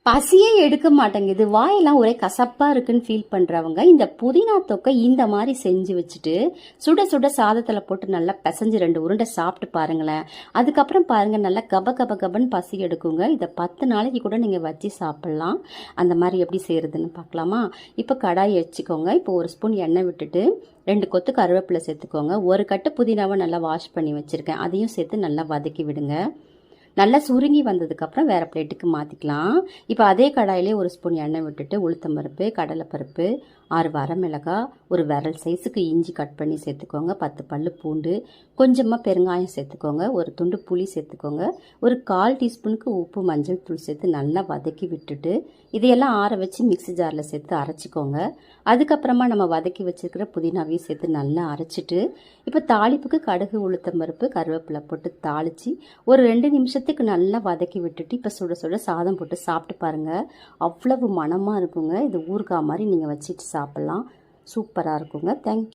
பசியே எடுக்க மாட்டேங்குது, வாயெல்லாம் ஒரே கசப்பாக இருக்குன்னு ஃபீல் பண்ணுறவங்க இந்த புதினா தொக்கை இந்த மாதிரி செஞ்சு வச்சுட்டு சுட சுட சாதத்தில் போட்டு நல்லா பிசைஞ்சு 2 உருண்டை சாப்பிட்டு பாருங்களேன். அதுக்கப்புறம் பாருங்கள், நல்லா கப கப கபன்னு பசி எடுக்குங்க. இதை 10 நாளைக்கு கூட நீங்கள் வச்சு சாப்பிட்லாம். அந்த மாதிரி எப்படி செய்கிறதுன்னு பார்க்கலாமா? இப்போ கடாயை வச்சுக்கோங்க. இப்போ 1 ஸ்பூன் எண்ணெய் விட்டுட்டு 2 கொத்து கருவேப்பிலை சேர்த்துக்கோங்க. 1 கட்டு புதினாவை நல்லா வாஷ் பண்ணி வச்சுருக்கேன், அதையும் சேர்த்து நல்லா வதக்கி விடுங்க. நல்லா சுருங்கி வந்ததுக்கப்புறம் வேறு பிளேட்டுக்கு மாற்றிக்கலாம். இப்போ அதே கடாயிலே 1 ஸ்பூன் எண்ணெய் விட்டுட்டு உளுத்தம்பருப்பு, கடலைப்பருப்பு, 6 வரமிளகாய், ஒரு விரல் சைஸுக்கு இஞ்சி கட் பண்ணி சேர்த்துக்கோங்க, 10 பல்லு பூண்டு, கொஞ்சமாக பெருங்காயம் சேர்த்துக்கோங்க, ஒரு துண்டு புளி சேர்த்துக்கோங்க, ஒரு 1/4 டீஸ்பூனுக்கு உப்பு, மஞ்சள் தூள் சேர்த்து நல்லா வதக்கி விட்டுட்டு இதையெல்லாம் ஆற வச்சு மிக்ஸி ஜாரில் சேர்த்து அரைச்சிக்கோங்க. அதுக்கப்புறமா நம்ம வதக்கி வச்சுருக்கிற புதினாவையும் சேர்த்து நல்லா அரைச்சிட்டு இப்போ தாளிப்புக்கு கடுகு, உளுத்தம்பருப்பு, கருவேப்பிலை போட்டு தாளித்து ஒரு 2 நிமிஷத்துக்கு நல்லா வதக்கி விட்டுட்டு இப்போ சுட சுட சாதம் போட்டு சாப்பிட்டு பாருங்கள். அவ்வளவு மணமாக இருக்குங்க. இது ஊறுகாய் மாதிரி நீங்கள் வச்சுட்டு சாப்பிட்லாம். சூப்பராக இருக்குங்க. தேங்க்யூ.